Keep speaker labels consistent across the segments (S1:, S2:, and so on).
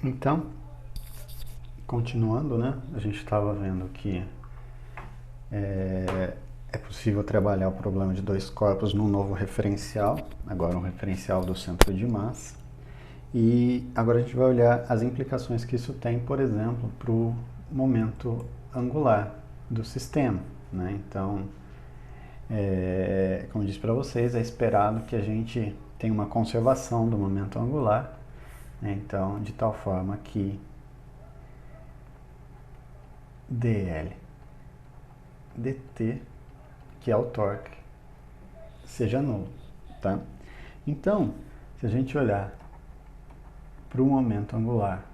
S1: Então, continuando, né? A gente estava vendo que é possível trabalhar o problema de dois corpos num novo referencial, agora um referencial do centro de massa. E agora a gente vai olhar as implicações que isso tem, por exemplo, para o momento angular do sistema, né? Então, como eu disse para vocês, é esperado que a gente tenha uma conservação do momento angular, né? Então, de tal forma que dl dt, que é o torque, seja nulo, tá? Então, se a gente olhar para o momento angular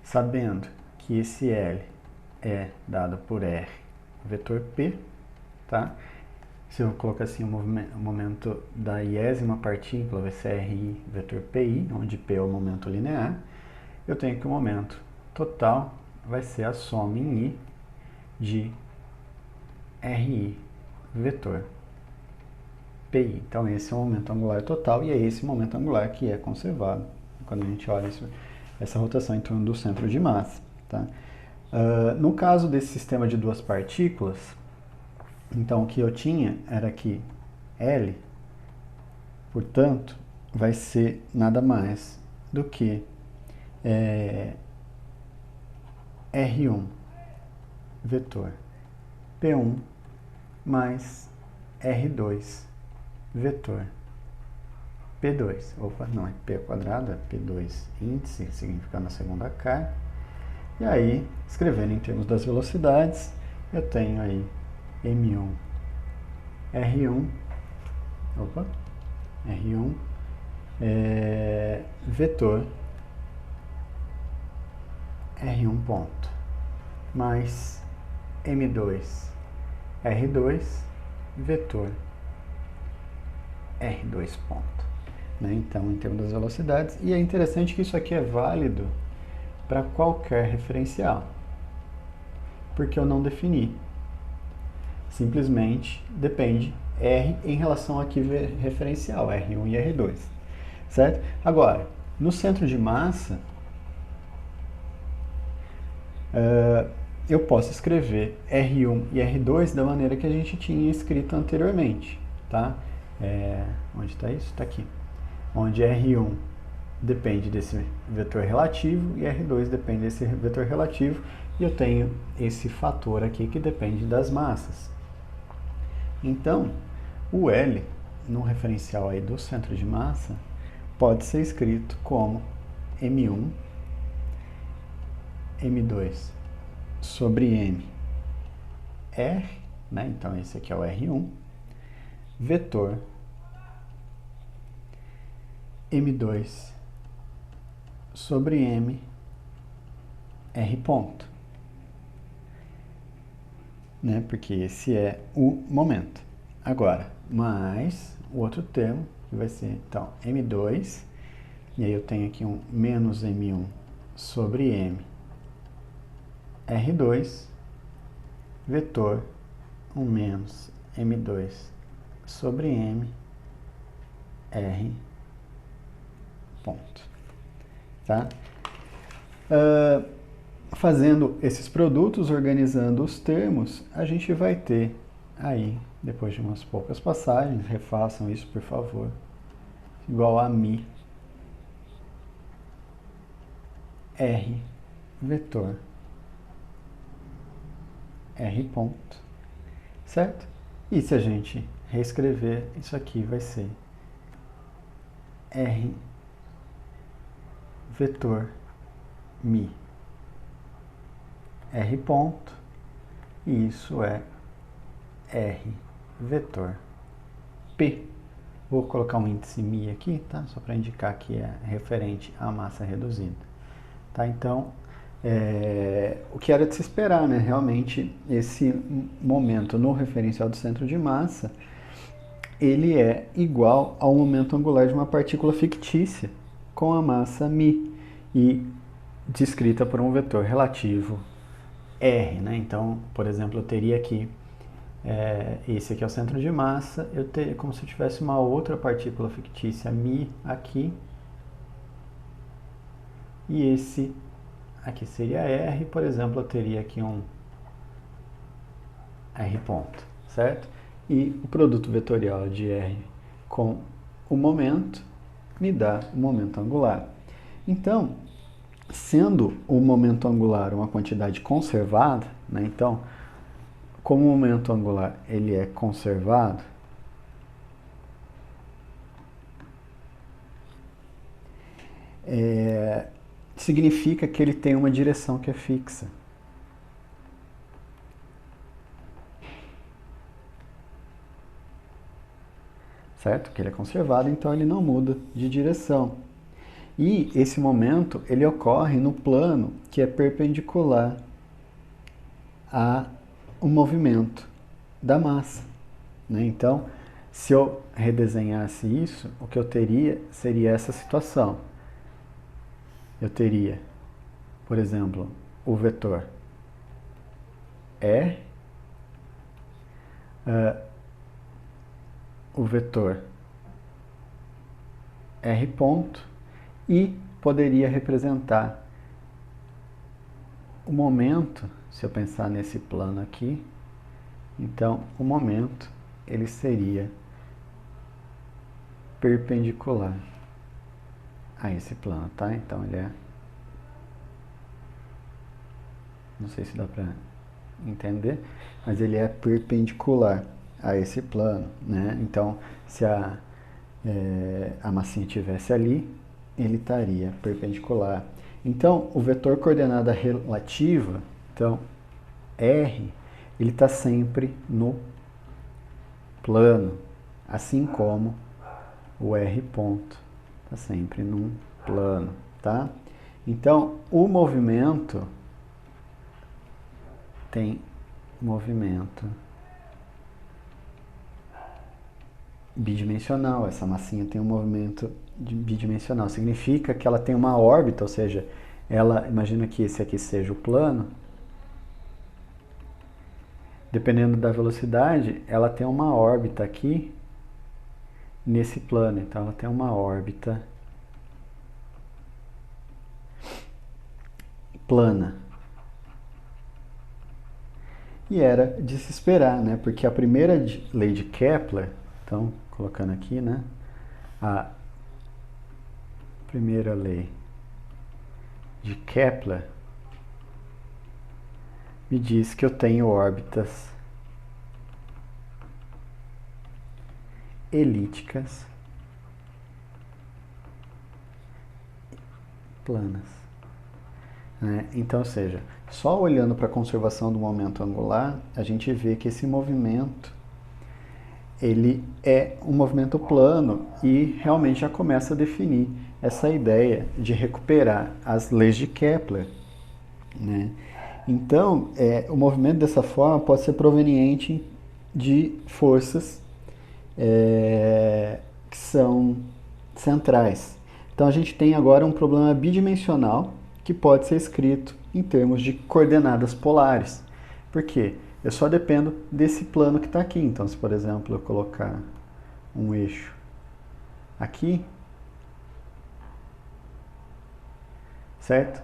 S1: sabendo que esse L é dado por R vetor P, tá? Se eu colocar assim o momento da iésima partícula vai ser RI vetor PI, onde P é o momento linear, eu tenho que o momento total vai ser a soma em I de RI vetor PI. Então esse é o momento angular total e é esse momento angular que é conservado quando a gente olha essa rotação em torno do centro de massa. Tá? No caso desse sistema de duas partículas, então o que eu tinha era que L, portanto, vai ser nada mais do que R1 vetor P1 mais R2 vetor P2. Opa, não é P quadrado, é P2 índice, significando a segunda carga. E aí, escrevendo em termos das velocidades, eu tenho aí M1 R1, opa, R1 vetor R1 ponto mais M2 R2 vetor R2 ponto. Né? Então, em termos das velocidades, e é interessante que isso aqui é válido para qualquer referencial, porque eu não defini. Simplesmente depende R em relação a que referencial, R1 e R2, certo? Agora, no centro de massa, eu posso escrever R1 e R2 da maneira que a gente tinha escrito anteriormente, tá? Onde está isso? Está aqui. Onde R1 depende desse vetor relativo e R2 depende desse vetor relativo, e eu tenho esse fator aqui que depende das massas. Então, o L, no referencial aí do centro de massa, pode ser escrito como M1, M2 sobre M R, né? Então esse aqui é o R1, vetor M2 sobre M R ponto, né? Porque esse é o momento. Agora, mais o outro termo, que vai ser, então, M2, e aí eu tenho aqui um menos M1 sobre M R2, vetor, um menos M2 sobre M R ponto. Tá? Fazendo esses produtos, organizando os termos, a gente vai ter aí, depois de umas poucas passagens, refaçam isso por favor, igual a mi R vetor R ponto, certo? E se a gente reescrever, isso aqui vai ser R vetor mi R ponto, e isso é R vetor P. Vou colocar um índice mi aqui, tá? Só para indicar que é referente à massa reduzida. Tá? Então, o que era de se esperar, né? Realmente, esse momento no referencial do centro de massa, ele é igual ao momento angular de uma partícula fictícia com a massa μ e descrita por um vetor relativo R, né? Então, por exemplo, eu teria aqui esse aqui é o centro de massa, eu teria como se eu tivesse uma outra partícula fictícia μ aqui, e esse aqui seria R, por exemplo, eu teria aqui um R ponto, certo? E o produto vetorial de R com o momento me dá o momento angular. Então, sendo o momento angular uma quantidade conservada, né, então, como o momento angular ele é conservado, significa que ele tem uma direção que é fixa. Certo? Que ele é conservado, então ele não muda de direção. E esse momento ele ocorre no plano que é perpendicular ao movimento da massa, né? Então, se eu redesenhasse isso, o que eu teria seria essa situação. Eu teria, por exemplo, o vetor E, o vetor R ponto, e poderia representar o momento, se eu pensar nesse plano aqui, então o momento ele seria perpendicular a esse plano, tá? Então ele é, não sei se dá para entender, mas ele é perpendicular a esse plano, né? Então se a massinha estivesse ali, ele estaria perpendicular. Então, o vetor coordenada relativa, então, R, ele está sempre no plano, assim como o R ponto está sempre num plano, tá? Então, o movimento tem movimento bidimensional. Essa massinha tem um movimento bidimensional. Significa que ela tem uma órbita, ou seja, ela, imagina que esse aqui seja o plano. Dependendo da velocidade, ela tem uma órbita aqui nesse plano. Então ela tem uma órbita plana. E era de se esperar, né? Porque a primeira lei de Kepler, então, colocando aqui, né? A primeira lei de Kepler me diz que eu tenho órbitas elípticas planas, né? Então, ou seja, só olhando para a conservação do momento angular, a gente vê que esse movimento ele é um movimento plano e realmente já começa a definir essa ideia de recuperar as leis de Kepler, né? Então, o movimento dessa forma pode ser proveniente de forças que são centrais. Então, a gente tem agora um problema bidimensional que pode ser escrito em termos de coordenadas polares. Por quê? Eu só dependo desse plano que está aqui. Então, se por exemplo eu colocar um eixo aqui, certo?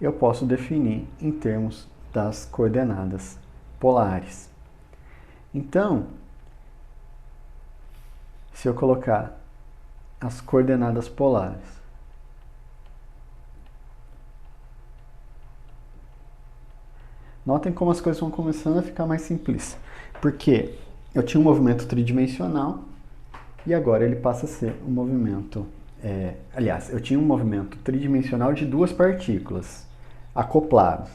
S1: Eu posso definir em termos das coordenadas polares. Então, se eu colocar as coordenadas polares, notem como as coisas vão começando a ficar mais simples. Porque eu tinha um movimento tridimensional e agora ele passa a ser um movimento... aliás, eu tinha um movimento tridimensional de duas partículas acopladas.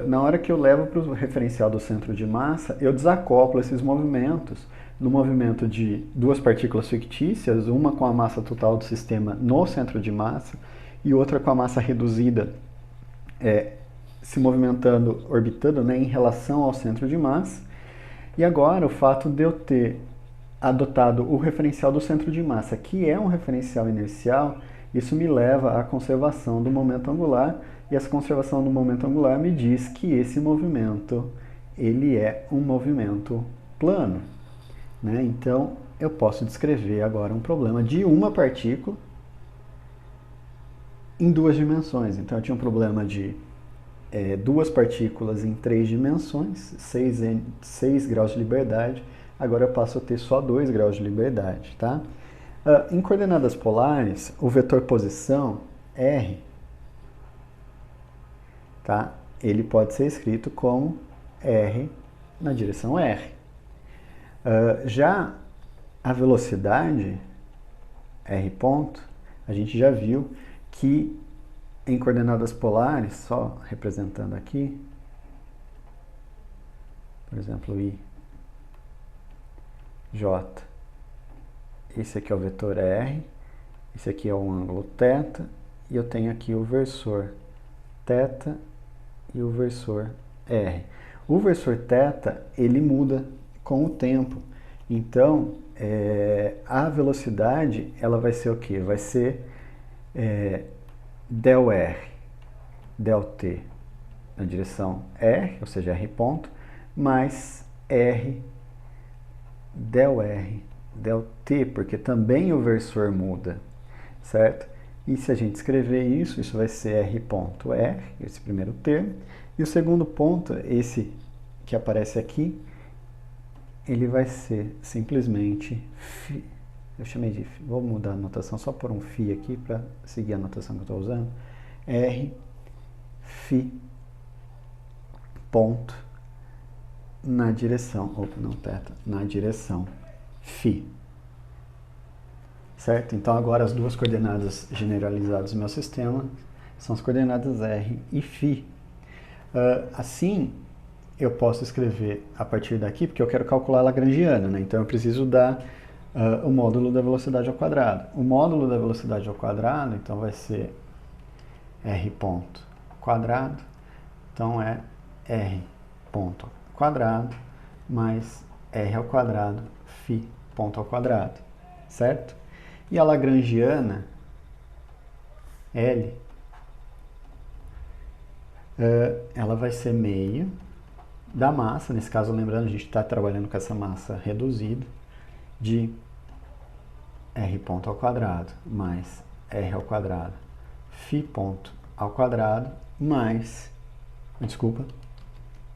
S1: Na hora que eu levo para o referencial do centro de massa, eu desacoplo esses movimentos no movimento de duas partículas fictícias, uma com a massa total do sistema no centro de massa e outra com a massa reduzida se movimentando, orbitando, né, em relação ao centro de massa. E agora o fato de eu ter adotado o referencial do centro de massa, que é um referencial inercial, isso me leva à conservação do momento angular, e essa conservação do momento angular me diz que esse movimento ele é um movimento plano, né? Então, eu posso descrever agora um problema de uma partícula em duas dimensões. Então, eu tinha um problema de duas partículas em três dimensões, 6 graus de liberdade. Agora eu passo a ter só 2 graus de liberdade, tá? Em coordenadas polares, o vetor posição, R, tá? Ele pode ser escrito como R na direção R. Já a velocidade, R ponto, a gente já viu que em coordenadas polares, só representando aqui, por exemplo, I, J, esse aqui é o vetor R, esse aqui é o ângulo θ, e eu tenho aqui o versor θ e o versor R. O versor θ, ele muda com o tempo. Então, a velocidade, ela vai ser o quê? Vai ser del R, del T na direção R, ou seja, R ponto, mais R del R, del T, porque também o versor muda, certo? E se a gente escrever isso, isso vai ser R ponto R, esse primeiro termo, e o segundo ponto, esse que aparece aqui, ele vai ser simplesmente φ. Eu chamei de φ, vou mudar a notação só por um φ aqui para seguir a notação que eu estou usando. R φ ponto na direção, ou não, θ, na direção φ. Certo? Então agora as duas coordenadas generalizadas do meu sistema são as coordenadas R e φ. Assim, eu posso escrever a partir daqui, porque eu quero calcular a lagrangiana, né? Então eu preciso dar o módulo da velocidade ao quadrado. O módulo da velocidade ao quadrado, então vai ser R ponto quadrado, então é R ponto quadrado mais R ao quadrado, φ ponto ao quadrado, certo? E a lagrangiana, L, ela vai ser meio da massa, nesse caso, lembrando, a gente está trabalhando com essa massa reduzida, de R ponto ao quadrado mais R ao quadrado, φ ponto ao quadrado, mais,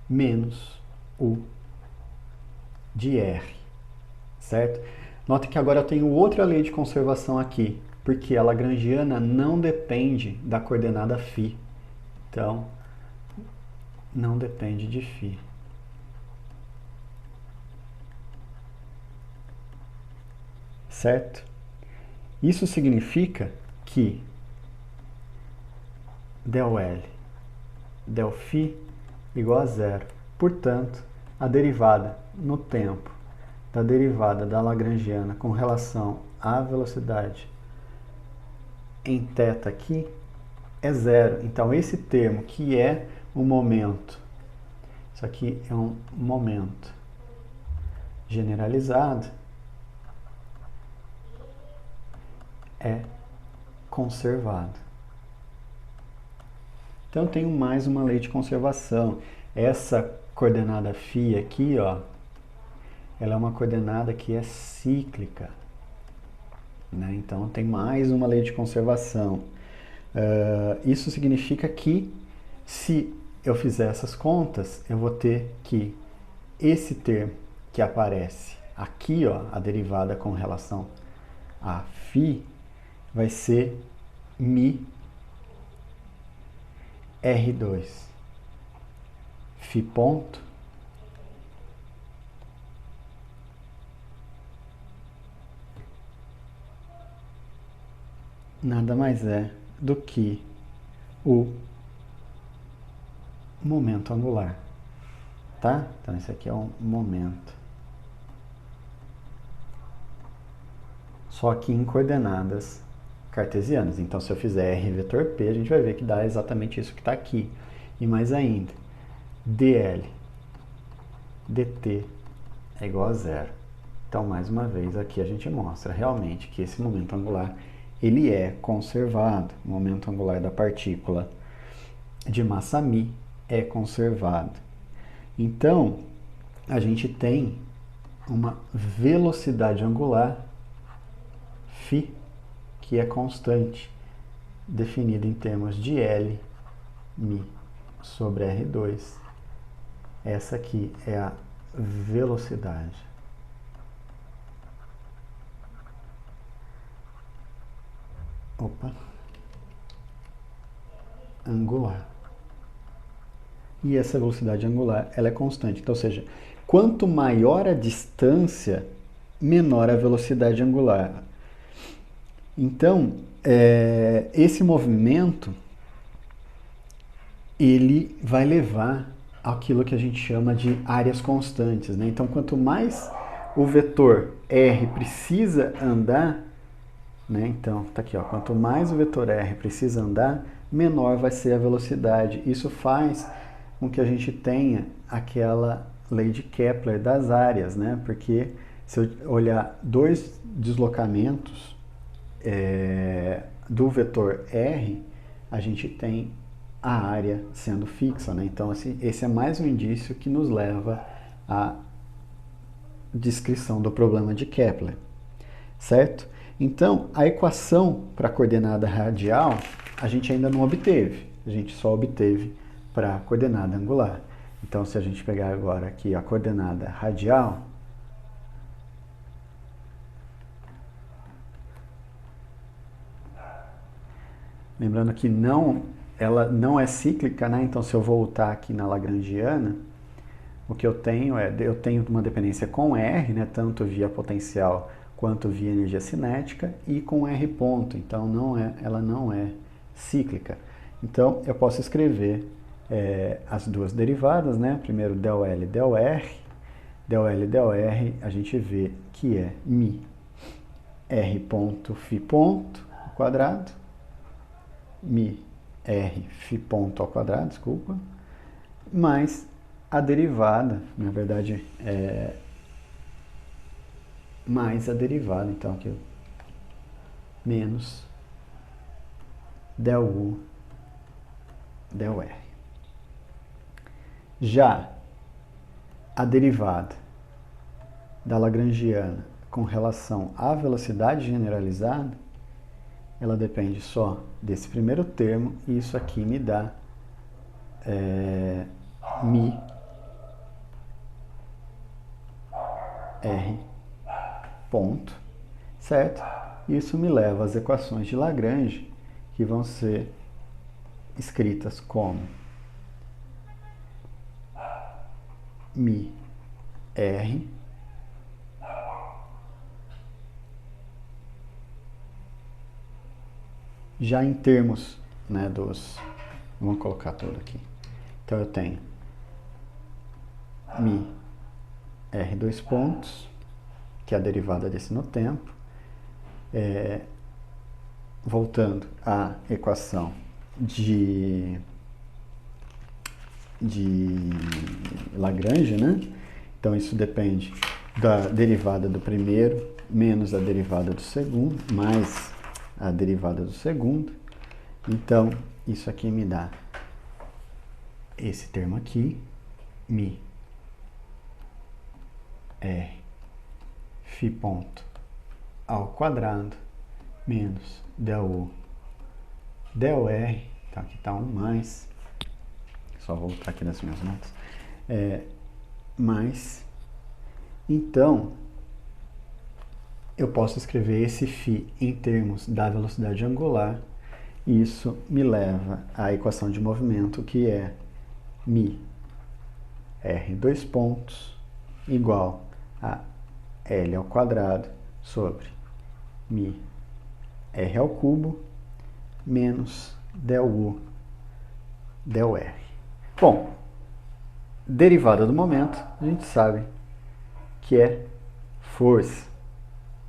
S1: menos U de R, certo? Nota que agora eu tenho outra lei de conservação aqui, porque a lagrangiana não depende da coordenada φ. Então, não depende de φ. Certo? Isso significa que del L, del φ igual a zero. Portanto, a derivada no tempo da derivada da lagrangiana com relação à velocidade em θ aqui é zero. Então, esse termo que é um momento, isso aqui é um momento generalizado, é conservado. Então, eu tenho mais uma lei de conservação. Essa coordenada φ aqui, ó, ela é uma coordenada que é cíclica, né? Então, tem mais uma lei de conservação. Isso significa que, se eu fizer essas contas, eu vou ter que esse termo que aparece aqui, ó, a derivada com relação a φ, vai ser mi R2 φ ponto nada mais é do que o momento angular, tá? Então, esse aqui é um momento. Só que em coordenadas cartesianas. Então, se eu fizer R vetor P, a gente vai ver que dá exatamente isso que está aqui. E mais ainda, dl dt é igual a zero. Então, mais uma vez, aqui a gente mostra realmente que esse momento angular ele é conservado. O momento angular da partícula de massa μ é conservado. Então, a gente tem uma velocidade angular φ, que é constante, definida em termos de L, μ sobre R2. Essa aqui é a velocidade. Angular. E essa velocidade angular, ela é constante. Então, ou seja, quanto maior a distância, menor a velocidade angular. Então, esse movimento, ele vai levar àquilo que a gente chama de áreas constantes, né? Então, quanto mais o vetor R precisa andar, né? Então, tá aqui, ó, quanto mais o vetor R precisa andar, menor vai ser a velocidade. Isso faz com que a gente tenha aquela lei de Kepler das áreas, né? Porque se eu olhar dois deslocamentos do vetor R, a gente tem a área sendo fixa, né? Então, esse é mais um indício que nos leva à descrição do problema de Kepler, certo? Então, a equação para a coordenada radial a gente ainda não obteve, a gente só obteve para a coordenada angular. Então, se a gente pegar agora aqui a coordenada radial, lembrando que ela não é cíclica, né? Então, se eu voltar aqui na Lagrangiana, o que eu tenho uma dependência com R, né? Tanto via potencial quanto via energia cinética, e com R ponto. Então, ela não é cíclica. Então, eu posso escrever as duas derivadas, né? Primeiro, del L, del R. Del L, del R, a gente vê que é μ R ponto φ ponto ao quadrado, μ R φ ponto ao quadrado, desculpa, mais a derivada, na verdade, mais a derivada, então aqui, menos del U, del R. Já a derivada da Lagrangiana com relação à velocidade generalizada, ela depende só desse primeiro termo, e isso aqui me dá μ R ponto, certo? Isso me leva às equações de Lagrange, que vão ser escritas como μ R já em termos, né, vamos colocar tudo aqui. Então eu tenho μ R dois pontos, que é a derivada desse no tempo, voltando à equação de Lagrange, né? Então isso depende da derivada do primeiro menos a derivada do segundo, mais a derivada do segundo. Então, isso aqui me dá esse termo aqui, μ R φ ponto ao quadrado menos del U del R, então aqui está um mais, só voltar aqui nas minhas notas, mais, então, eu posso escrever esse φ em termos da velocidade angular, e isso me leva à equação de movimento, que é μ R dois pontos igual a L ao quadrado sobre μ R ao cubo menos del U del R. Bom, derivada do momento, a gente sabe que é força,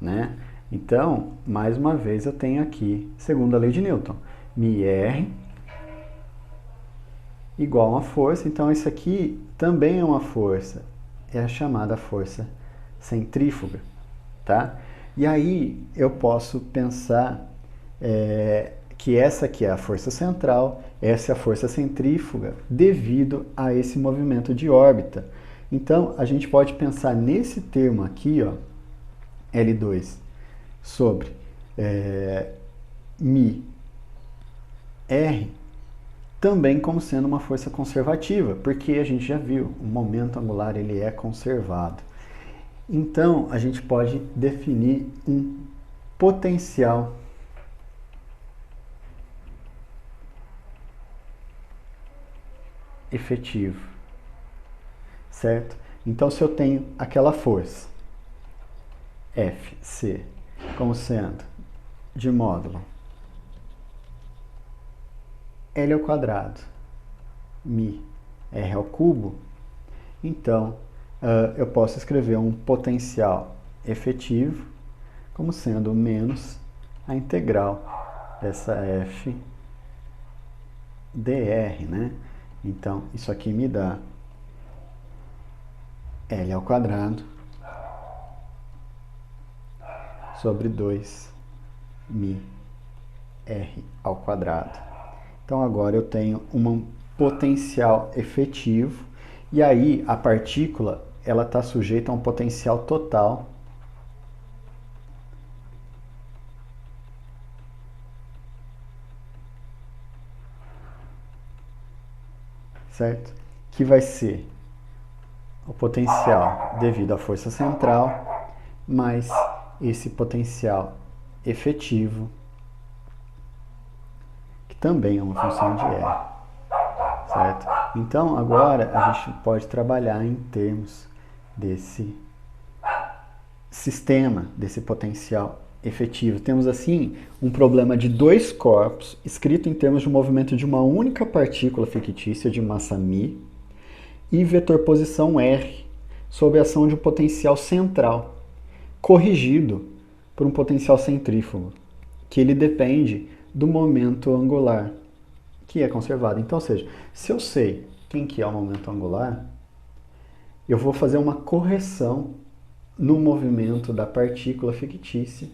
S1: né? Então, mais uma vez eu tenho aqui, segundo a lei de Newton, μR igual a uma força, então isso aqui também é uma força, é a chamada força centrífuga, tá? E aí eu posso pensar que essa aqui é a força central, essa é a força centrífuga, devido a esse movimento de órbita. Então, a gente pode pensar nesse termo aqui, ó, L2, sobre μ R, também como sendo uma força conservativa, porque a gente já viu, o momento angular ele é conservado. Então, a gente pode definir um potencial efetivo, certo? Então, se eu tenho aquela força Fc como sendo de módulo L ao quadrado, μ R ao cubo, então eu posso escrever um potencial efetivo como sendo menos a integral dessa F dr, né? Então, isso aqui me dá L ao quadrado sobre 2 μ R ao quadrado. Então, agora eu tenho um potencial efetivo, e aí a partícula ela está sujeita a um potencial total certo? Que vai ser o potencial devido à força central mais esse potencial efetivo, que também é uma função de R, certo? Então, agora a gente pode trabalhar em termos desse sistema, desse potencial efetivo. Temos, assim, um problema de dois corpos, escrito em termos de movimento de uma única partícula fictícia de massa μ e vetor posição R, sob a ação de um potencial central, corrigido por um potencial centrífugo, que ele depende do momento angular, que é conservado. Então, ou seja, se eu sei quem que é o momento angular, eu vou fazer uma correção no movimento da partícula fictícia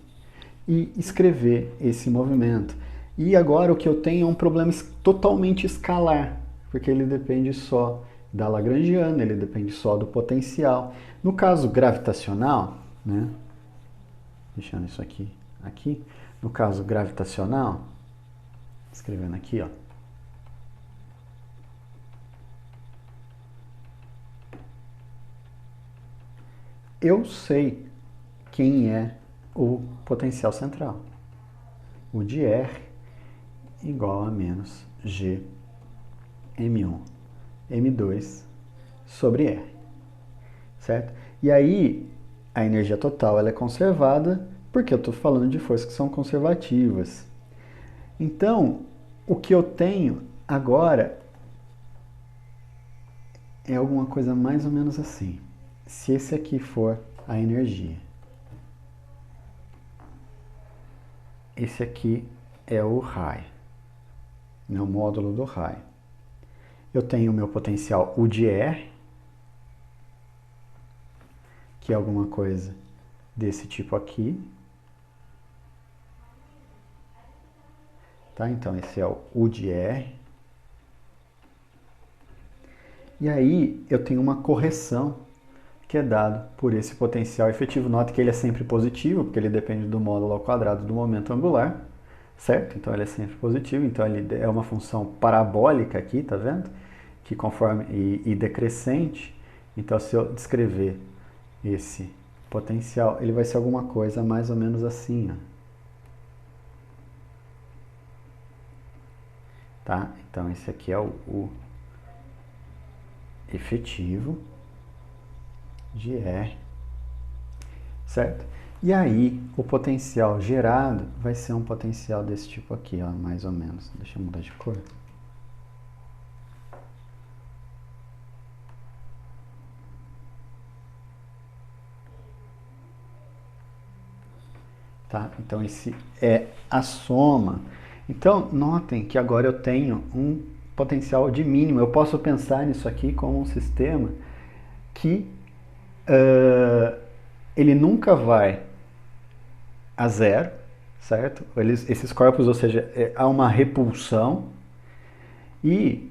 S1: e escrever esse movimento. E agora o que eu tenho é um problema totalmente escalar, porque ele depende só da Lagrangiana, ele depende só do potencial. No caso gravitacional, né? Deixando isso aqui, no caso gravitacional, escrevendo aqui, ó, eu sei quem é o potencial central. O de R igual a menos G M1 M2 sobre R, certo? E aí a energia total ela é conservada porque eu estou falando de forças que são conservativas. Então, o que eu tenho agora é alguma coisa mais ou menos assim. Se esse aqui for a energia, esse aqui é o raio, né, o módulo do raio. Eu tenho o meu potencial U de R, que é alguma coisa desse tipo aqui. Tá? Então, esse é o U de R. E aí, eu tenho uma correção que é dado por esse potencial efetivo. Nota que ele é sempre positivo, porque ele depende do módulo ao quadrado do momento angular, certo? Então, ele é sempre positivo. Então, ele é uma função parabólica aqui, tá vendo? Que conforme e decrescente. Então, se eu descrever esse potencial, ele vai ser alguma coisa mais ou menos assim, ó. Tá? Então, esse aqui é o efetivo de R, certo? E aí, o potencial gerado vai ser um potencial desse tipo aqui, ó, mais ou menos. Deixa eu mudar de cor. Tá? Então, esse é a soma. Então, notem que agora eu tenho um potencial de mínimo. Eu posso pensar nisso aqui como um sistema que ele nunca vai a zero, certo? Esses corpos, ou seja, há uma repulsão e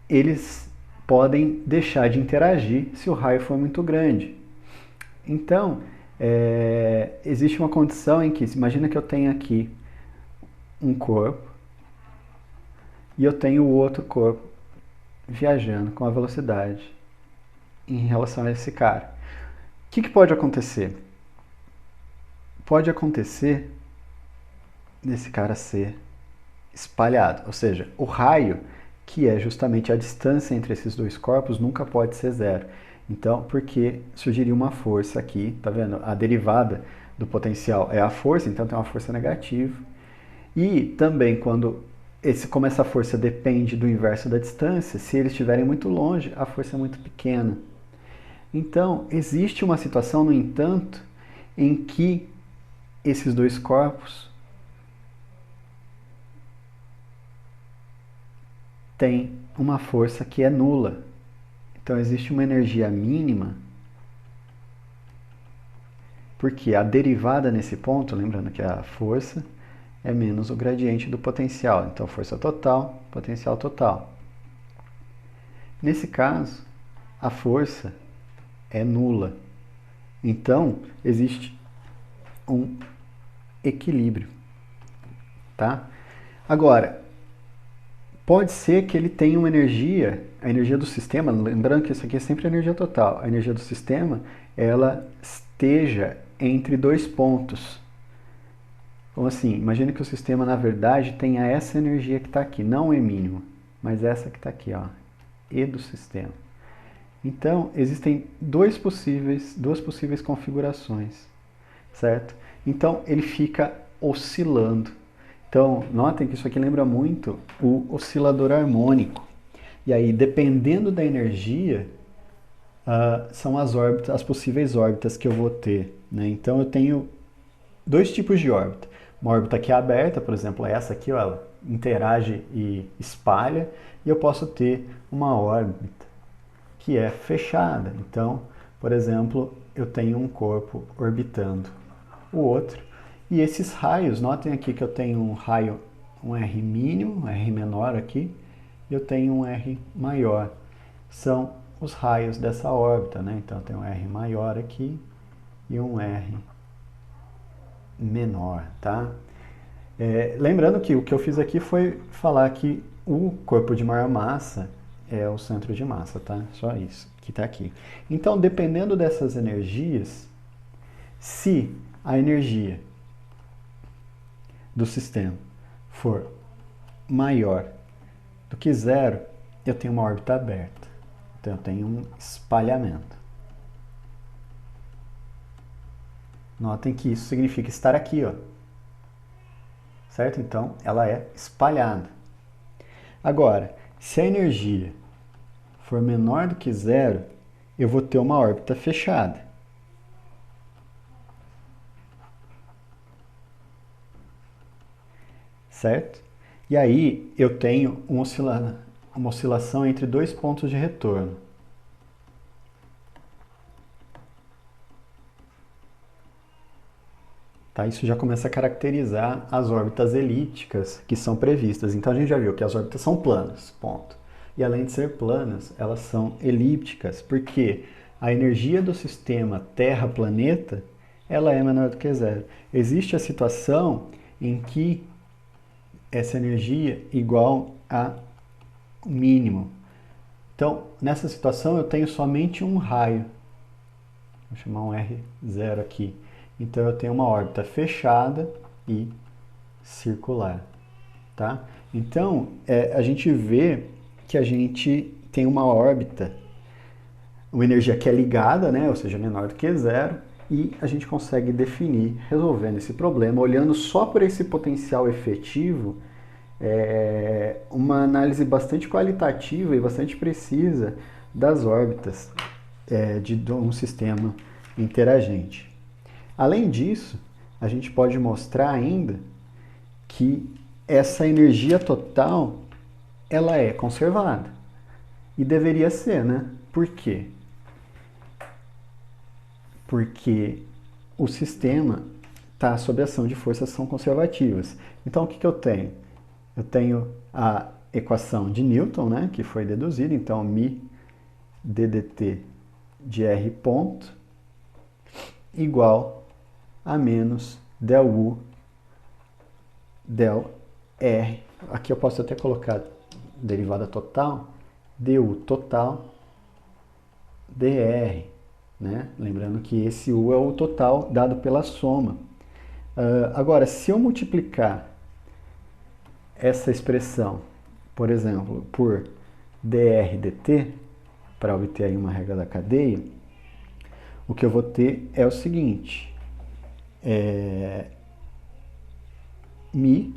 S1: eles podem deixar de interagir se o raio for muito grande. Então, existe uma condição em que, imagina que eu tenho aqui um corpo e eu tenho o outro corpo viajando com a velocidade em relação a esse cara. O que pode acontecer? Pode acontecer desse cara ser espalhado, ou seja, o raio, que é justamente a distância entre esses dois corpos, nunca pode ser zero. Então, porque surgiria uma força aqui, tá vendo? A derivada do potencial é a força, então tem uma força negativa. E também como essa força depende do inverso da distância, se eles estiverem muito longe, a força é muito pequena. Então, existe uma situação, no entanto, em que esses dois corpos têm uma força que é nula. Então, existe uma energia mínima, porque a derivada nesse ponto, lembrando que a força é menos o gradiente do potencial. Então, força total, potencial total. Nesse caso, a força é nula. Então, existe um equilíbrio, tá? Agora, pode ser que ele tenha uma energia, a energia do sistema, lembrando que isso aqui é sempre a energia total, a energia do sistema, ela esteja entre dois pontos. Então, assim, imagine que o sistema, na verdade, tenha essa energia que está aqui, não E mínimo, mas essa que está aqui, ó, E do sistema. Então, existem duas possíveis configurações, certo? Então, ele fica oscilando. Então, notem que isso aqui lembra muito o oscilador harmônico. E aí, dependendo da energia, são as possíveis órbitas que eu vou ter, né? Então, eu tenho dois tipos de órbita. Uma órbita que é aberta, por exemplo, essa aqui, ó, ela interage e espalha. E eu posso ter uma órbita que é fechada. Então, por exemplo, eu tenho um corpo orbitando o outro. E esses raios, notem aqui que eu tenho um raio, um R mínimo, um R menor aqui, e eu tenho um R maior. São os raios dessa órbita, né? Então, eu tenho um R maior aqui e um R menor, tá? Lembrando que o que eu fiz aqui foi falar que o corpo de maior massa é o centro de massa, tá? Só isso que está aqui. Então, dependendo dessas energias, se a energia do sistema for maior do que zero, eu tenho uma órbita aberta. Então, eu tenho um espalhamento. Notem que isso significa estar aqui, ó. Certo? Então, ela é espalhada. Agora, se a energia for menor do que zero, eu vou ter uma órbita fechada. Certo? E aí eu tenho uma oscilação entre dois pontos de retorno. Tá? Isso já começa a caracterizar as órbitas elípticas que são previstas. Então a gente já viu que as órbitas são planas, ponto. E além de ser planas, elas são elípticas, porque a energia do sistema Terra-planeta, ela é menor do que zero. Existe a situação em que essa energia é igual a mínimo. Então, nessa situação eu tenho somente um raio. Vou chamar um R0 aqui. Então eu tenho uma órbita fechada e circular, tá? Então, a gente vê que a gente tem uma órbita, uma energia que é ligada, né? Ou seja, menor do que zero, e a gente consegue definir, resolvendo esse problema, olhando só por esse potencial efetivo, uma análise bastante qualitativa e bastante precisa das órbitas de um sistema interagente. Além disso, a gente pode mostrar ainda que essa energia total ela é conservada. E deveria ser, né? Por quê? Porque o sistema está sob ação de forças que são conservativas. Então, o que eu tenho? Eu tenho a equação de Newton, né, que foi deduzida, então, μ ddt de R ponto igual a menos del U del R. Aqui eu posso até colocar derivada total, du total dr, né? Lembrando que esse U é o total dado pela soma. Agora, se eu multiplicar essa expressão, por exemplo, por dr dt, para obter aí uma regra da cadeia, o que eu vou ter é o seguinte, μ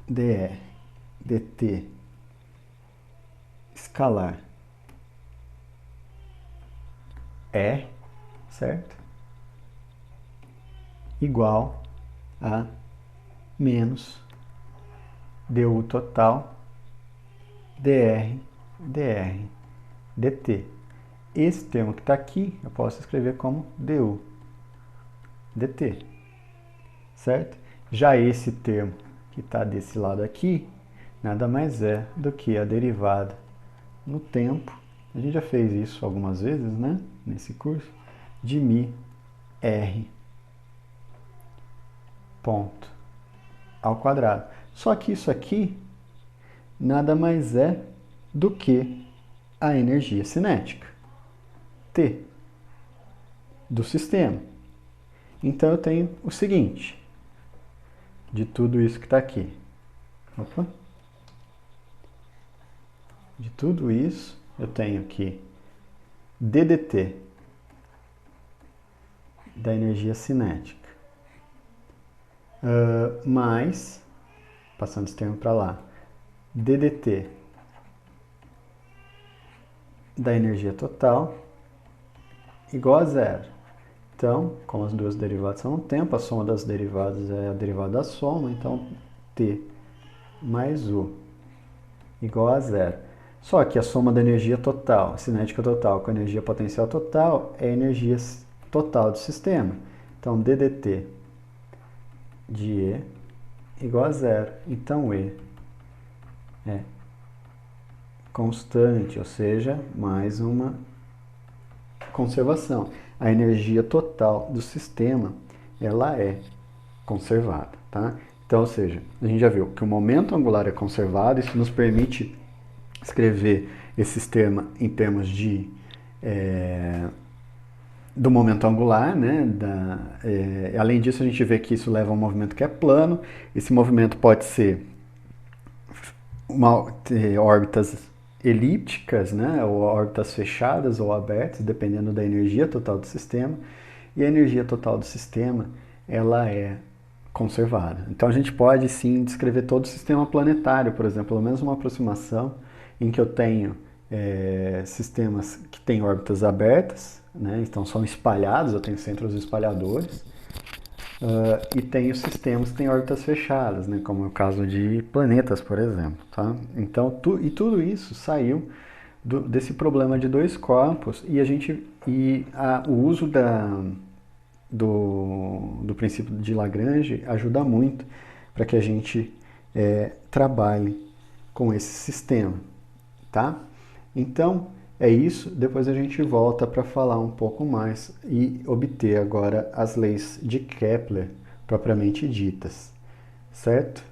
S1: dr dt escalar é, certo? Igual a menos du total dr dt. Esse termo que está aqui, eu posso escrever como du dt, certo? Já esse termo que está desse lado aqui, nada mais é do que a derivada no tempo, a gente já fez isso algumas vezes, né, nesse curso, de μ r ponto ao quadrado. Só que isso aqui nada mais é do que a energia cinética, T, do sistema. Então eu tenho o seguinte, de tudo isso que está aqui. Opa. De tudo isso, eu tenho aqui ddt da energia cinética, mais, passando esse termo para lá, ddt da energia total igual a zero. Então, como as duas derivadas são no tempo, a soma das derivadas é a derivada da soma, então T mais U igual a zero. Só que a soma da energia total, cinética total, com a energia potencial total, é a energia total do sistema. Então, ddt de E igual a zero. Então, E é constante, ou seja, mais uma conservação. A energia total do sistema, ela é conservada, tá? Então, ou seja, a gente já viu que o momento angular é conservado, isso nos permite escrever esse sistema em termos de do momento angular, né? Além disso, a gente vê que isso leva a um movimento que é plano. Esse movimento pode ser órbitas elípticas, né? Ou órbitas fechadas ou abertas, dependendo da energia total do sistema. E a energia total do sistema, ela é conservada. Então a gente pode sim descrever todo o sistema planetário, por exemplo, pelo menos uma aproximação em que eu tenho sistemas que têm órbitas abertas, né? Então são espalhados, eu tenho centros espalhadores, e tenho sistemas que têm órbitas fechadas, né? Como é o caso de planetas, por exemplo. Tá? Então, tudo isso saiu desse problema de dois corpos e o uso do princípio de Lagrange ajuda muito para que a gente trabalhe com esse sistema. Tá? Então, é isso. Depois a gente volta para falar um pouco mais e obter agora as leis de Kepler propriamente ditas. Certo?